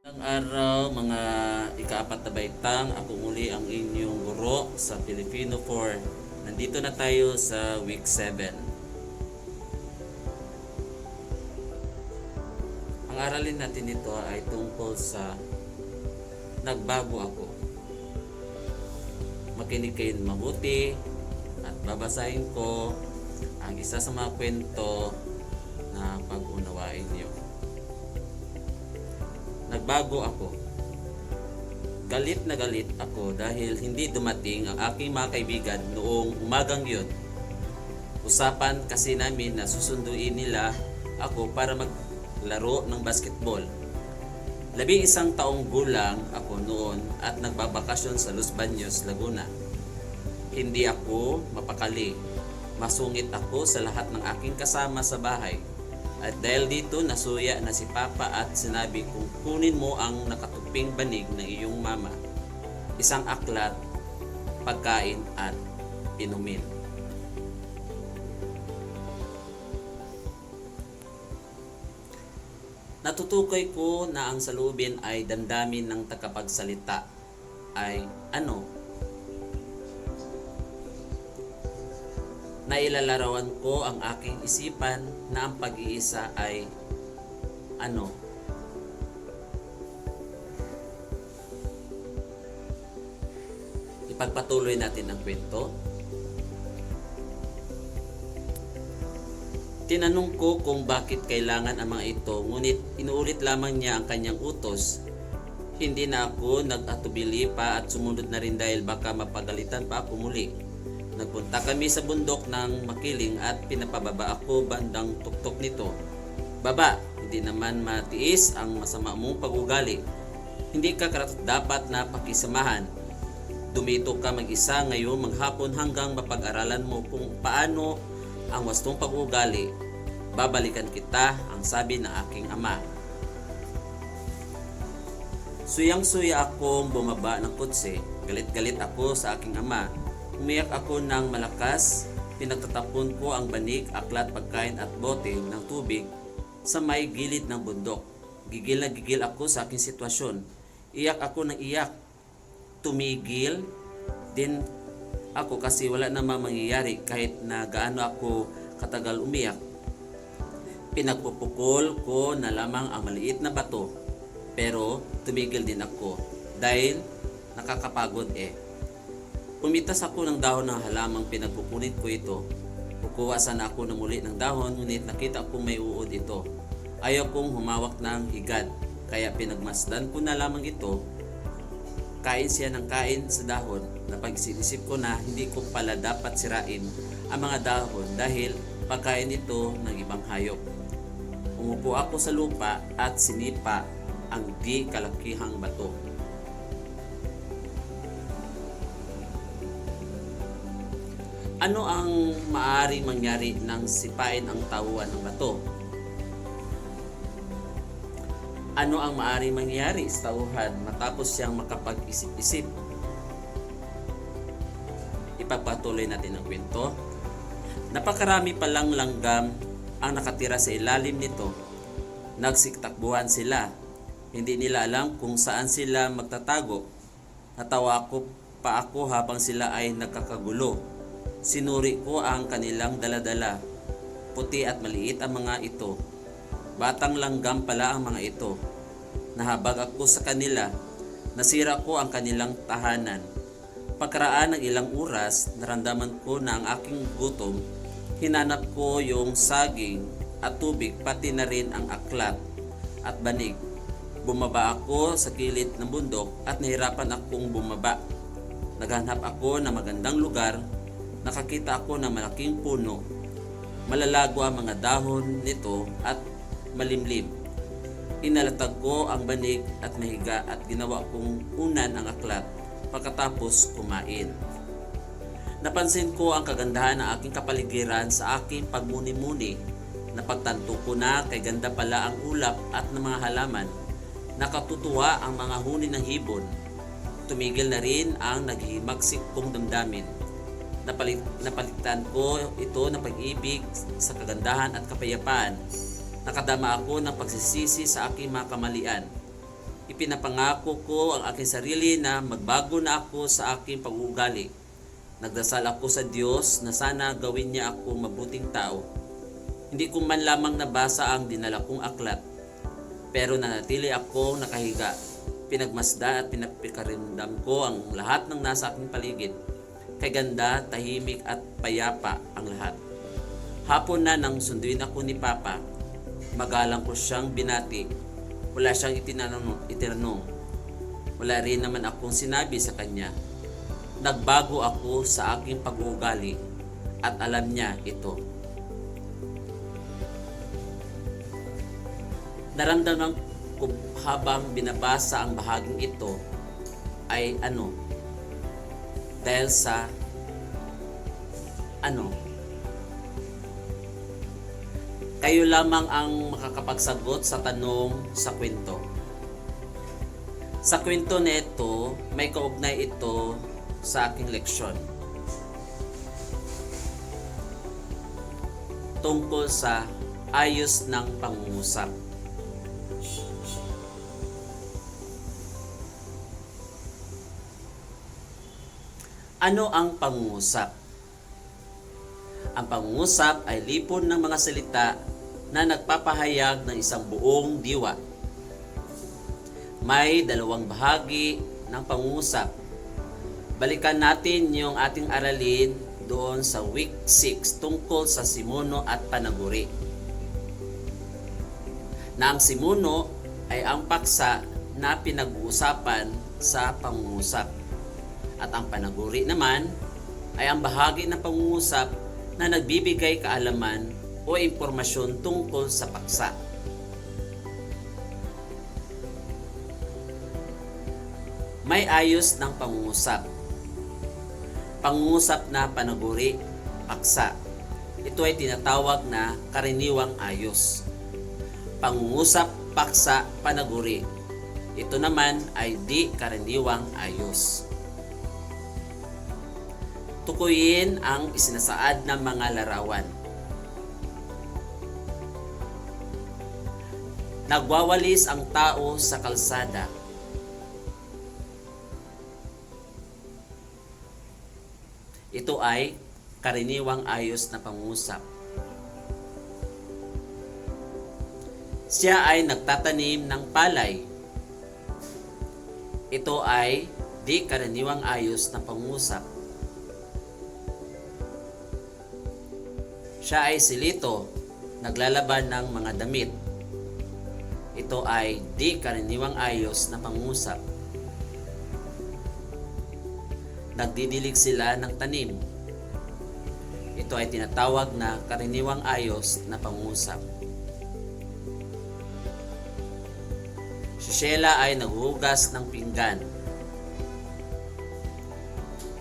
Magandang araw mga ikaapat na baitang, ako muli ang inyong guro sa Filipino 4. Nandito na tayo sa week 7. Ang aralin natin dito ay tungkol sa nagbago ako. Makinig kayo mabuti at babasahin ko ang isa sa mga kwento na pag-unawain niyo. Nagbago ako. Galit na galit ako dahil hindi dumating ang aking mga kaibigan noong umagang yun. Usapan kasi namin na susunduin nila ako para maglaro ng basketball. 11 taong gulang ako noon at nagbabakasyon sa Los Baños, Laguna. Hindi ako mapakali. Masungit ako sa lahat ng aking kasama sa bahay. At dahil dito nasuya na si Papa at sinabi kong kunin mo ang nakatuping banig ng iyong mama, isang aklat, pagkain at inumin. Natutukoy ko na ang saloobin ay damdamin ng tagapagsalita ay ano? Nailalarawan ko ang aking isipan na ang pag-iisa ay ano? Ipagpatuloy natin ang kwento. Tinanong ko kung bakit kailangan ang mga ito, ngunit inuulit lamang niya ang kanyang utos. Hindi na ako nag-atubili pa at sumunod na rin dahil baka mapagalitan pa ako muli. Nagpunta kami sa bundok ng Makiling at pinapababa ako bandang tuktok nito. Baba, hindi naman matiis ang masama mong pag-ugali. Hindi ka dapat na pakisamahan. Dumito ka mag-isa ngayon maghapon hanggang mapag-aralan mo kung paano ang wastong pag-ugali. Babalikan kita, ang sabi ng aking ama. Suyang-suya akong bumaba ng kotse. Galit-galit ako sa aking ama. Umiyak ako ng malakas, pinagtatapon ko ang banig, aklat, pagkain at bote ng tubig sa may gilid ng bundok. Gigil na gigil ako sa aking sitwasyon. Iyak ako ng iyak. Tumigil din ako kasi wala namang mangyayari kahit na gaano ako katagal umiyak. Pinagpupukol ko na lamang ang maliit na bato, pero tumigil din ako dahil nakakapagod Pumitas ako ng dahon ng halamang pinagpupunit ko ito. Kukuha sana ako na muli ng dahon, ngunit nakita kong may uod ito. Ayaw kong humawak ng higad, kaya pinagmasdan ko na lamang ito. Kain siya ng kain sa dahon. Napag-isip ko na hindi ko pala dapat sirain ang mga dahon dahil pagkain ito ng ibang hayop. Umupo ako sa lupa at sinipa ang di kalakihang bato. Ano ang maaaring mangyari nang sipain ang tauhan ng bato? Ano ang maaaring mangyari sa tauhan matapos siyang makapag-isip-isip? Ipagpatuloy natin ang kwento. Napakarami palang langgam ang nakatira sa ilalim nito. Nagsiktakbuhan sila. Hindi nila alam kung saan sila magtatago. Natawa pa ako habang sila ay nagkakagulo. Sinuri ko ang kanilang daladala. Puti at maliit ang mga ito. Batang langgam pala ang mga ito. Nahabag ako sa kanila. Nasira ko ang kanilang tahanan. Pagkaraan ng ilang oras, naramdaman ko na ang aking gutom. Hinanap ko yung saging at tubig, pati na rin ang aklat at banig. Bumaba ako sa kilid ng bundok at nahirapan akong bumaba. Naghanap ako ng magandang lugar. Nakakita ako ng malaking puno. Malalago ang mga dahon nito at malimlim. Inalatag ko ang banig at mahiga at ginawa kong unan ang aklat pagkatapos kumain. Napansin ko ang kagandahan ng aking kapaligiran sa aking pagmuni-muni. Napagtanto ko na kay ganda pala ang ulap at ng mga halaman. Nakatutuwa ang mga huni ng hibon. Tumigil na rin ang naghihimagsik kong damdamin. Napalitan ko ito ng pag-ibig sa kagandahan at kapayapaan. Nakadama ako ng pagsisisi sa aking mga kamalian. Ipinapangako ko ang aking sarili na magbago na ako sa aking pag-uugali. Nagdasal ako sa Diyos na sana gawin niya ako mabuting tao. Hindi ko man lamang nabasa ang dinala kong aklat, pero nanatili ako nakahiga. Pinagmasdan at pinapikarimdam ko ang lahat ng nasa aking paligid. Kay ganda, tahimik at payapa ang lahat. Hapon na nang sunduin ako ni Papa, magalang ko siyang binati. Wala siyang itinanong. Wala rin naman akong sinabi sa kanya. Nagbago ako sa aking pag-uugali at alam niya ito. Naramdaman ko habang binabasa ang bahaging ito ay dahil sa kayo lamang ang makakapagsagot sa tanong sa kwento. Sa kwento na ito, may kaugnay ito sa aking leksyon tungkol sa ayos ng pangungusap. Ano ang pangungusap? Ang pangungusap ay lipon ng mga salita na nagpapahayag ng isang buong diwa. May dalawang bahagi ng pangungusap. Balikan natin yung ating aralin doon sa week 6 tungkol sa simuno at panaguri. Na ang simuno ay ang paksa na pinag-uusapan sa pangungusap. At ang panaguri naman ay ang bahagi ng pangungusap na nagbibigay kaalaman o impormasyon tungkol sa paksa. May ayos ng pangungusap. Pangungusap na panaguri, paksa. Ito ay tinatawag na karaniwang ayos. Pangungusap, paksa, panaguri. Ito naman ay di karaniwang ayos. Tukuyin ang isinasaad ng mga larawan. Nagwawalis ang tao sa kalsada. Ito ay karaniwang ayos na pangungusap. Siya ay nagtatanim ng palay. Ito ay di karaniwang ayos na pangungusap. Siya ay silito, naglalaban ng mga damit. Ito ay di karaniwang ayos na pangungusap. Nagdidilig sila ng tanim. Ito ay tinatawag na karaniwang ayos na pangungusap. Si Sheila ay naghuhugas ng pinggan.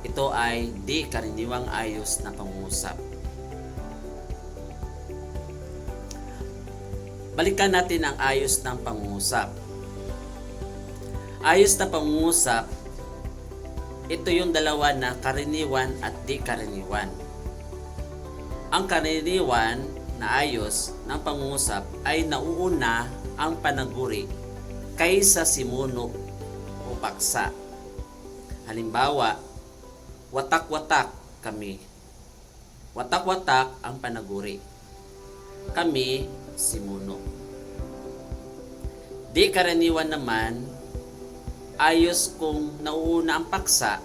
Ito ay di karaniwang ayos na pangungusap. Balikan natin ang ayos ng pangungusap. Ayos na pangungusap, ito yung dalawa na karaniwan at di karaniwan. Ang karaniwan na ayos ng pangungusap ay nauuna ang panaguri kaysa simuno o paksa. Halimbawa, watak-watak kami. Watak-watak ang panaguri. Kami, simuno. Di karaniwan naman, ayos kung nauuna ang paksa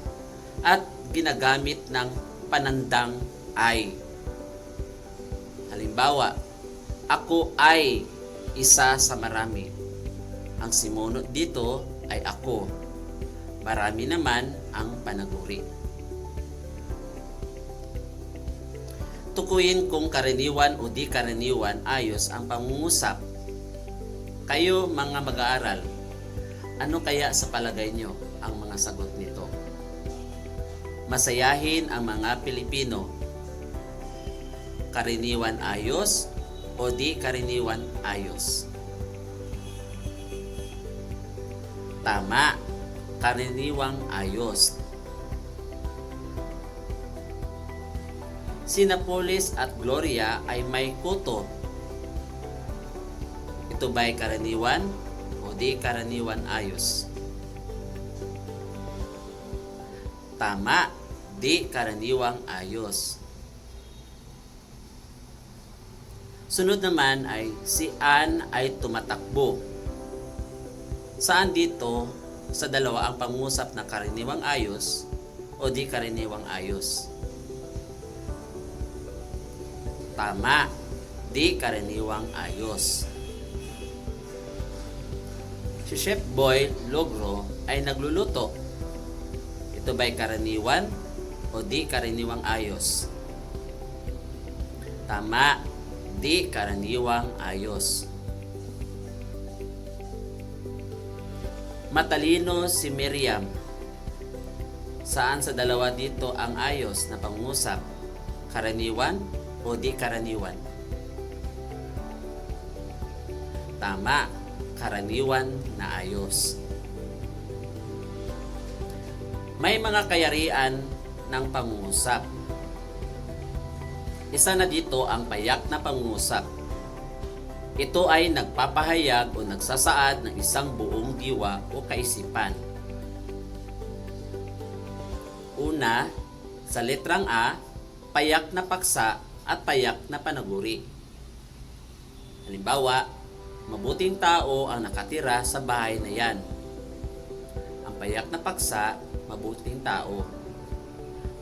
at ginagamit ng panandang ay. Halimbawa, ako ay isa sa marami. Ang simuno dito ay ako. Marami naman ang panaguri. Tukuyin kung karaniwan o di karaniwan ayos ang pangungusap. Kayo mga mag-aaral, ano kaya sa palagay nyo ang mga sagot nito? Masayahin ang mga Pilipino. Karaniwan ayos o di karaniwan ayos? Tama, karaniwang ayos. Si Napoles at Gloria ay may kuto. Ito ba'y karaniwan o di karaniwan ayos? Tama, di karaniwang ayos. Sunod naman ay si Ann ay tumatakbo. Saan dito sa dalawa ang pangungusap na karaniwang ayos o di karaniwang ayos? Tama, di karaniwang ayos. Si Chef Boy Logro ay nagluluto. Ito ba'y karaniwan o di karaniwang ayos? Tama, di karaniwang ayos. Matalino si Miriam. Saan sa dalawa dito ang ayos na pangungusap? Karaniwan o di karaniwan? Tama, karaniwan na ayos. May mga kayarian ng pangungusap. Isa na dito ang payak na pangungusap. Ito ay nagpapahayag o nagsasaad ng isang buong diwa o kaisipan. Una, sa letrang A, payak na paksa at payak na panaguri. Halimbawa, mabuting tao ang nakatira sa bahay na yan. Ang payak na paksa, mabuting tao.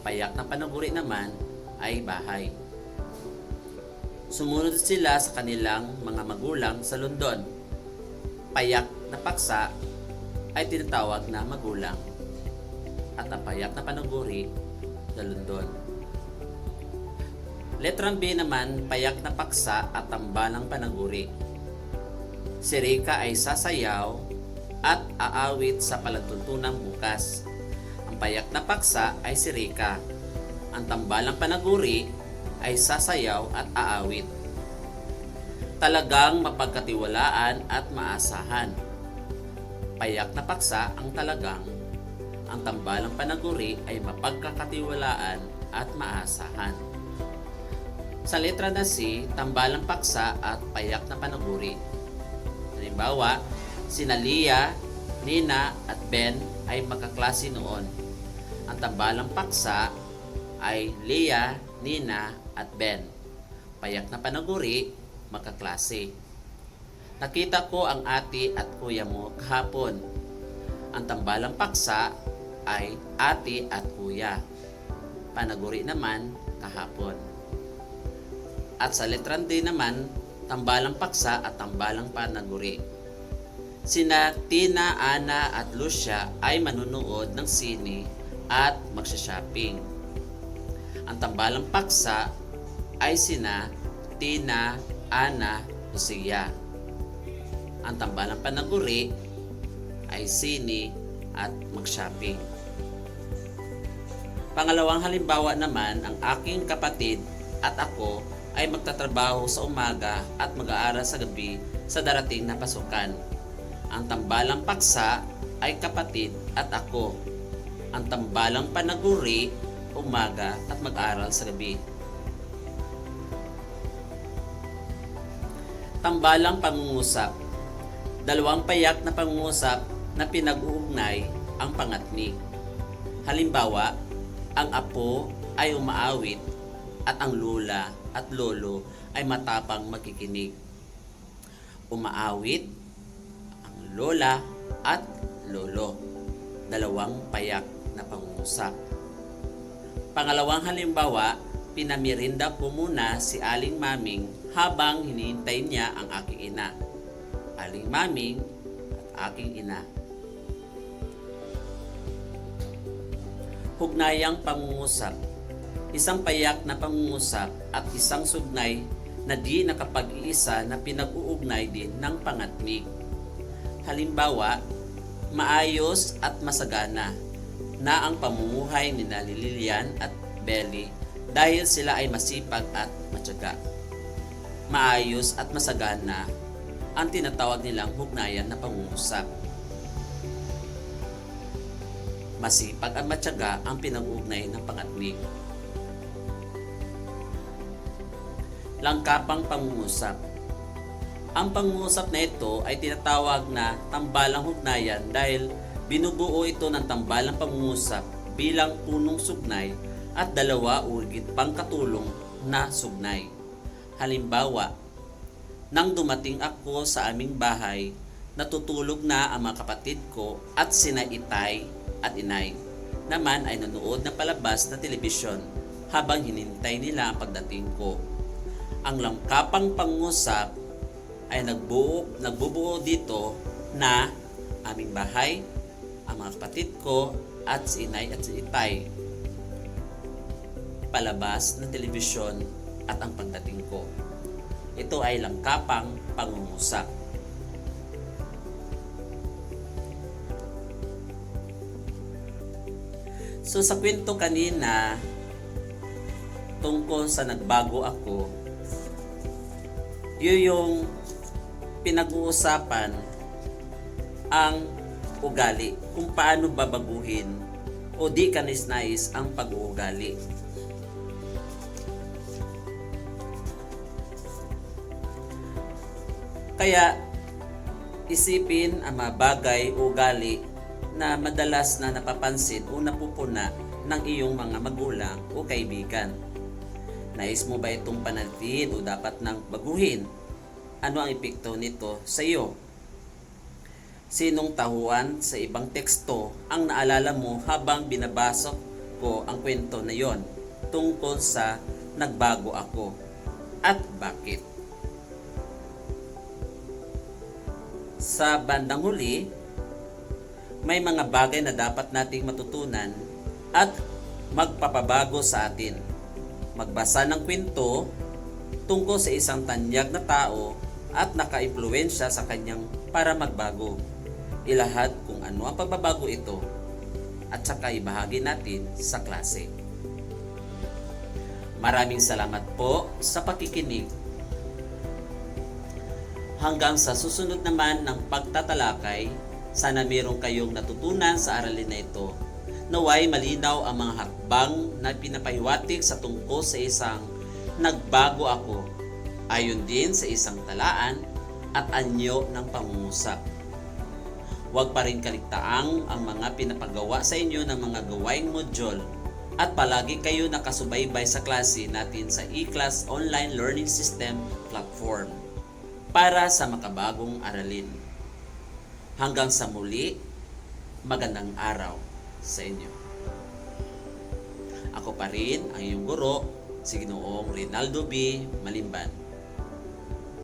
Payak na panaguri naman ay bahay. Sumunod sila sa kanilang mga magulang sa London. Payak na paksa ay tinatawag na magulang at ang payak na panaguri sa London. Letrang B naman, payak na paksa at tambalang panaguri. Si Rika ay sasayaw at aawit sa palatuntunang bukas. Ang payak na paksa ay si Rika. Ang tambalang panaguri ay sasayaw at aawit. Talagang mapagkatiwalaan at maasahan. Payak na paksa ang talagang. Ang tambalang panaguri ay mapagkakatiwalaan at maasahan. Sa letra na C, tambalang paksa at payak na panaguri. Halimbawa, sina Leah, Nina at Ben ay magkaklase noon. Ang tambalang paksa ay Leah, Nina at Ben. Payak na panaguri, magkaklase. Nakita ko ang ate at kuya mo kahapon. Ang tambalang paksa ay ate at kuya. Panaguri naman, kahapon. At sa letrang D naman, tambalang paksa at tambalang panaguri. Sina Tina, Ana at Lucia ay manunood ng sine at magsha-shopping. Ang tambalang paksa ay sina Tina, Ana, Lucia. Ang tambalang panaguri ay sine at mag-shopping. Pangalawang halimbawa naman, ang aking kapatid at ako ay magtatrabaho sa umaga at mag-aaral sa gabi sa darating na pasukan. Ang tambalang paksa ay kapatid at ako. Ang tambalang panaguri, umaga at mag-aaral sa gabi. Tambalang pangungusap. Dalawang payak na pangungusap na pinag-uugnay ang pangatnik. Halimbawa, ang apo ay umaawit at ang lola at lolo ay matapang makikinig. Umaawit ang lola at lolo. Dalawang payak na pangungusap. Pangalawang halimbawa, pinamirinda ko muna si Aling Maming habang hinihintay niya ang aking ina. Aling Maming at aking ina. Hugnayang pangungusap. Isang payak na pangungusap at isang sugnay na di nakapag-iisa na pinag-uugnay din ng pangatnik. Halimbawa, maayos at masagana na ang pamumuhay ni Lilian at Belly dahil sila ay masipag at matyaga. Maayos at masagana ang tinatawag nilang hugnayan na pangungusap. Masipag at matyaga ang pinag-uugnay ng pangatnik. Langkapang pangungusap. Ang pangungusap na ito ay tinatawag na tambalang hugnayan dahil binubuo ito ng tambalang pangungusap bilang punong sugnay at dalawa o higit pang katulong na sugnay. Halimbawa, nang dumating ako sa aming bahay, natutulog na ang mga kapatid ko at sina itay at inay naman ay nanonood ng palabas na telebisyon habang hinintay nila ang pagdating ko. Ang langkapang pangungusap ay nagbubuo dito na aming bahay, ang mga kapatid ko at si inay at si itay, palabas na telebisyon at ang pagdating ko. Ito ay langkapang pangungusap. So sa kwento kanina tungkol sa nagbago ako, yun yung pinag-uusapan ang ugali, kung paano babaguhin o di kanis-nais ang pag-uugali. Kaya isipin ang mga bagay o ugali na madalas na napapansin o napupuna ng iyong mga magulang o kaibigan. Nais mo ba itong panatilihin o dapat nang baguhin? Ano ang epekto nito sa iyo? Sinong tahuan sa ibang teksto ang naalala mo habang binabasa ko ang kwento na yon tungkol sa nagbago ako at bakit? Sa bandang huli, may mga bagay na dapat nating matutunan at magpapabago sa atin. Magbasa ng kwento tungkol sa isang tanyag na tao at naka-impluwensya sa kanyang para magbago. Ilahad kung ano ang pagbabago ito at saka ibahagi natin sa klase. Maraming salamat po sa pakikinig. Hanggang sa susunod naman ng pagtatalakay, sana mayroon kayong natutunan sa aralin na ito. Naway malinaw ang mga hakbang na pinapahiwatig sa tungkol sa isang nagbago ako, ayon din sa isang talaan at anyo ng pangungusap. Huwag pa rin kaligtaang ang mga pinapagawa sa inyo ng mga gawaing module at palagi kayo nakasubaybay sa klase natin sa eClass Online Learning System platform para sa makabagong aralin. Hanggang sa muli, magandang araw sa inyo. Ako pa rin ang iyong guro, si Ginoong Rinaldo B. Malimban.